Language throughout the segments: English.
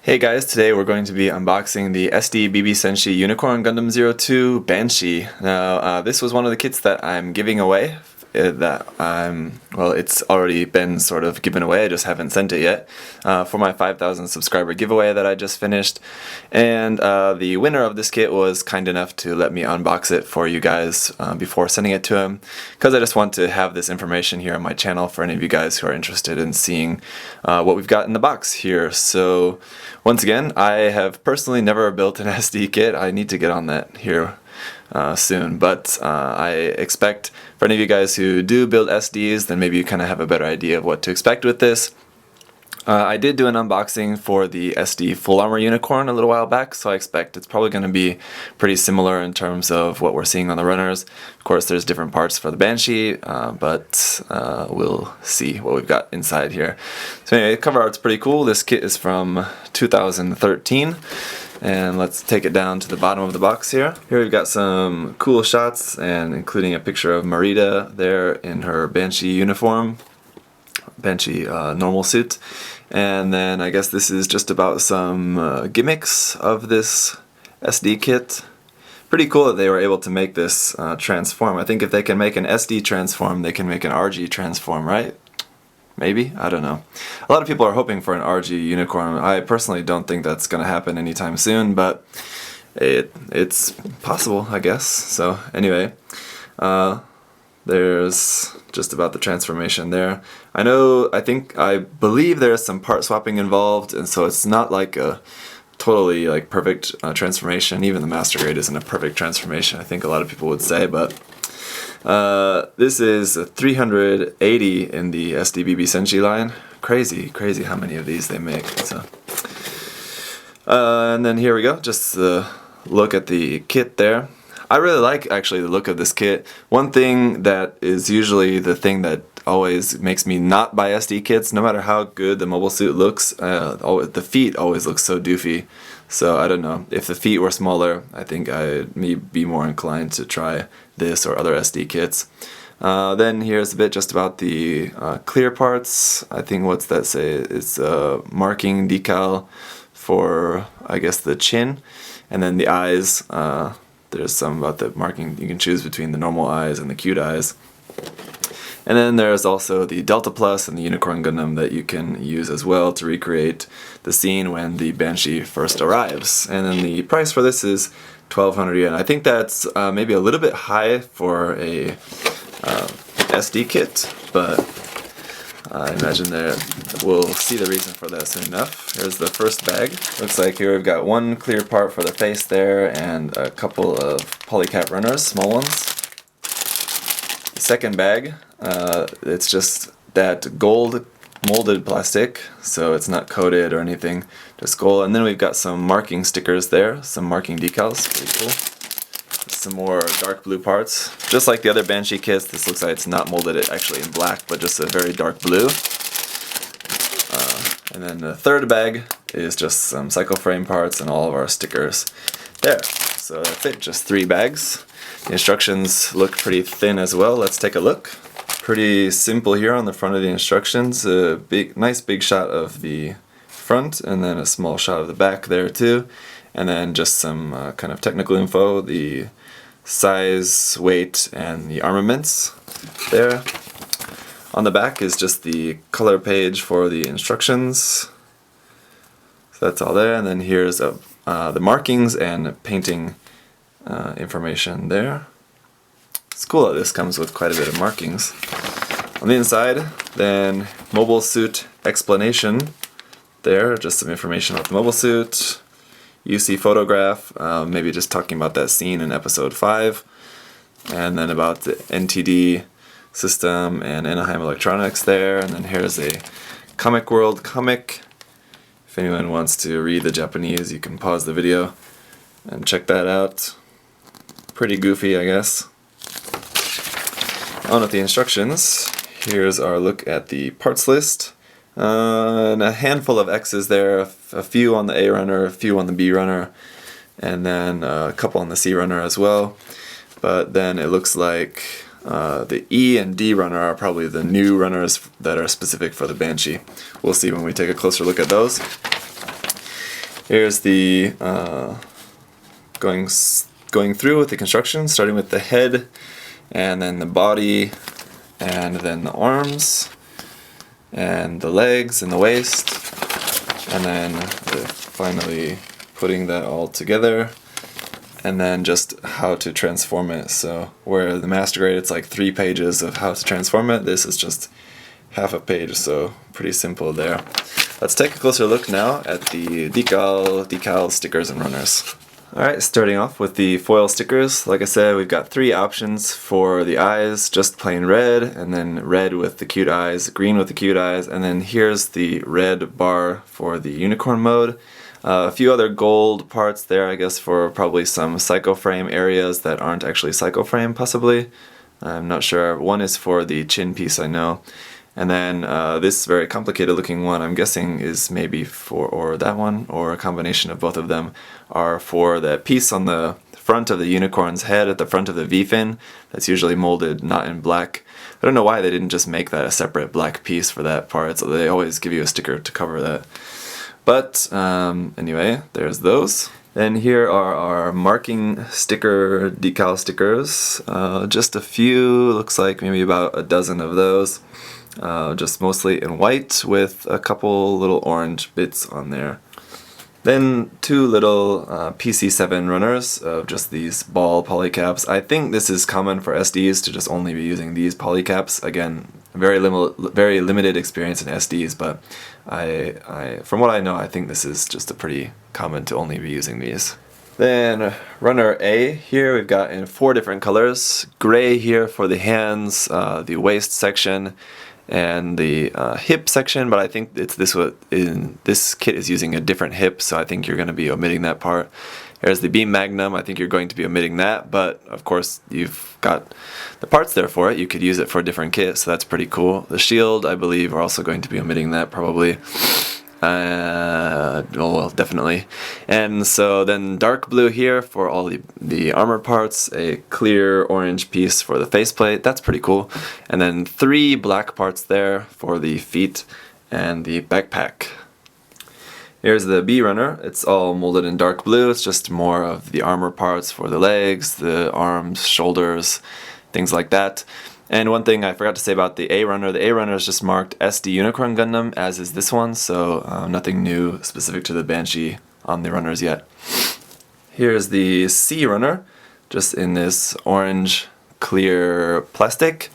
Hey guys, today we're going to be unboxing the SD BB Senshi Unicorn Gundam 02 Banshee. Now, this was one of the kits that I'm giving away. Well, it's already been sort of given away, I just haven't sent it yet, for my 5,000 subscriber giveaway that I just finished. And the winner of this kit was kind enough to let me unbox it for you guys before sending it to him, because I just want to have this information here on my channel for any of you guys who are interested in seeing what we've got in the box here. So, once again, I have personally never built an SD kit. I need to get on that here soon, but I expect for any of you guys who do build SDs, then maybe you kind of have a better idea of what to expect with this. I did do an unboxing for the SD Full Armor Unicorn a little while back, so I expect it's probably going to be pretty similar in terms of what we're seeing on the runners. Of course, there's different parts for the Banshee, but we'll see what we've got inside here. So anyway, the cover art's pretty cool. This kit is from 2013. And let's take it down to the bottom of the box here. Here we've got some cool shots, and including a picture of Marita there in her Banshee uniform, Banshee normal suit. And then I guess this is just about some gimmicks of this SD kit. Pretty cool that they were able to make this transform. I think if they can make an SD transform, they can make an RG transform, right? Maybe? I don't know. A lot of people are hoping for an RG unicorn. I personally don't think that's going to happen anytime soon, but it's possible, I guess. So anyway, there's just about the transformation there. I believe there's some part swapping involved, and so it's not like a totally like perfect transformation. Even the master grade isn't a perfect transformation, I think a lot of people would say, but this is 380 in the SD BB Senshi line. Crazy how many of these they make. So, and then here we go, just the look at the kit there. I really like actually the look of this kit. One thing that is usually the thing that always makes me not buy SD kits, no matter how good the mobile suit looks, the feet always look so doofy. So I don't know, if the feet were smaller, I think I'd be more inclined to try this or other SD kits. Then here's a bit just about the clear parts. I think what's that say? It's a marking decal for, I guess, the chin, and then the eyes. There's some about the marking. You can choose between the normal eyes and the cute eyes. And then there's also the Delta Plus and the Unicorn Gundam that you can use as well to recreate the scene when the Banshee first arrives. And then the price for this is 1,200 yen. I think that's maybe a little bit high for a SD kit, but I imagine we'll see the reason for that soon enough. Here's the first bag. Looks like here we've got one clear part for the face there and a couple of polycap runners, small ones. The second bag, it's just that gold molded plastic, so it's not coated or anything, just gold. And then we've got some marking stickers there, some marking decals, pretty cool. Some more dark blue parts. Just like the other Banshee kits, this looks like it's not molded actually in black, but just a very dark blue. And then the third bag is just some cycle frame parts and all of our stickers there. So that's it, just 3 bags. The instructions look pretty thin as well. Let's take a look. Pretty simple here on the front of the instructions. A nice big shot of the front, and then a small shot of the back there too. And then just some kind of technical info, the size, weight, and the armaments there. On the back is just the color page for the instructions. So that's all there, and then here's the markings and painting information there. It's cool that this comes with quite a bit of markings. On the inside, then mobile suit explanation there, just some information about the mobile suit. UC photograph, maybe just talking about that scene in episode 5, and then about the NTD system and Anaheim Electronics there, and then here's a Comic World comic. If anyone wants to read the Japanese, you can pause the video and check that out. Pretty goofy, I guess. On with the instructions, here's our look at the parts list. And a handful of X's there, a few on the A runner, a few on the B runner, and then a couple on the C runner as well. But then it looks like the E and D runner are probably the new runners that are specific for the Banshee. We'll see when we take a closer look at those. Here's the going through with the construction, starting with the head, and then the body, and then the arms, and the legs, and the waist, and then finally putting that all together, and then just how to transform it. So where the master grade, it's like 3 pages of how to transform it, this is just half a page, so pretty simple there. Let's take a closer look now at the decal stickers and runners. Alright, starting off with the foil stickers. Like I said, we've got 3 options for the eyes, just plain red, and then red with the cute eyes, green with the cute eyes, and then here's the red bar for the unicorn mode. A few other gold parts there, I guess, for probably some psychoframe areas that aren't actually psychoframe, possibly. I'm not sure. One is for the chin piece, I know. And then this very complicated looking one, I'm guessing is maybe for, or that one, or a combination of both of them, are for that piece on the front of the unicorn's head at the front of the V-fin. That's usually molded not in black. I don't know why they didn't just make that a separate black piece for that part, so they always give you a sticker to cover that. But anyway, there's those. Then here are our marking sticker decal stickers. Just a few, looks like maybe about a dozen of those. Just mostly in white with a couple little orange bits on there. Then 2 little PC7 runners of just these ball polycaps. I think this is common for SDs to just only be using these polycaps. Again, very limited experience in SDs, but from what I know, I think this is just a pretty common to only be using these. Then runner A here we've got in 4 different colors. Gray here for the hands, the waist section, and the hip section, but I think it's this kit is using a different hip, so I think you're going to be omitting that part. Here's the beam magnum, I think you're going to be omitting that, but of course you've got the parts there for it, you could use it for a different kit, so that's pretty cool. The shield, I believe, are also going to be omitting that probably. Well, definitely. And so then dark blue here for all the armor parts, a clear orange piece for the faceplate, that's pretty cool. And then 3 black parts there for the feet and the backpack. Here's the B runner, it's all molded in dark blue, it's just more of the armor parts for the legs, the arms, shoulders, things like that. And one thing I forgot to say about the A runner is just marked SD Unicorn Gundam, as is this one, so nothing new specific to the Banshee on the runners yet. Here's the C runner, just in this orange clear plastic.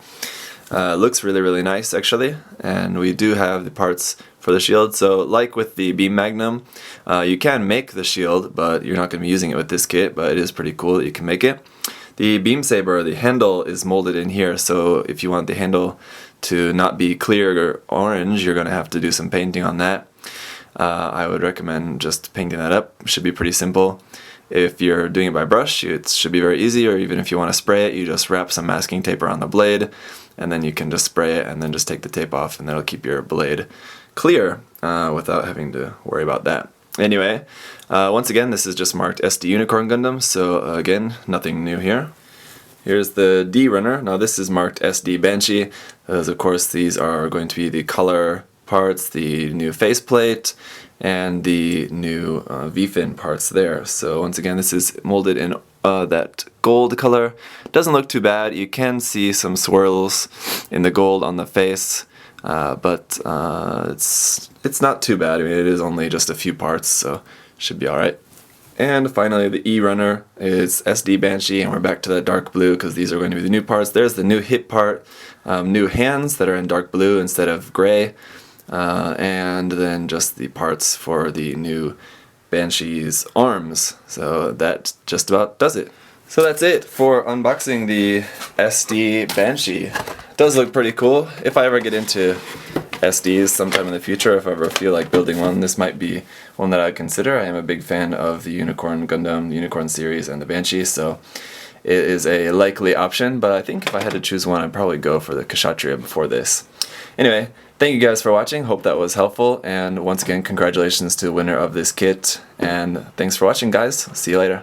Looks really nice actually, and we do have the parts for the shield. So like with the beam magnum, you can make the shield, but you're not going to be using it with this kit, but it is pretty cool that you can make it. The beam saber, the handle is molded in here, so if you want the handle to not be clear or orange, you're going to have to do some painting on that. I would recommend just painting that up. It should be pretty simple. If you're doing it by brush, it should be very easy, or even if you want to spray it, you just wrap some masking tape around the blade, and then you can just spray it and then just take the tape off, and that'll keep your blade clear without having to worry about that. Anyway, once again, this is just marked SD Unicorn Gundam, so again, nothing new here. Here's the D runner. Now this is marked SD Banshee, as of course these are going to be the color parts, the new faceplate, and the new V-fin parts there. So once again, this is molded in that gold color. Doesn't look too bad. You can see some swirls in the gold on the face, but it's not too bad. I mean, it is only just a few parts, so should be alright. And finally, the E runner is SD Banshee, and we're back to the dark blue because these are going to be the new parts. There's the new hip part, new hands that are in dark blue instead of gray, and then just the parts for the new Banshee's arms. So that just about does it. So that's it for unboxing the SD Banshee. It does look pretty cool. If I ever get into SDs sometime in the future, if I ever feel like building one, this might be one that I'd consider. I am a big fan of the Unicorn Gundam, the Unicorn series, and the Banshee, so it is a likely option, but I think if I had to choose one, I'd probably go for the Kshatriya before this. Anyway, thank you guys for watching, hope that was helpful, and once again, congratulations to the winner of this kit, and thanks for watching guys, see you later.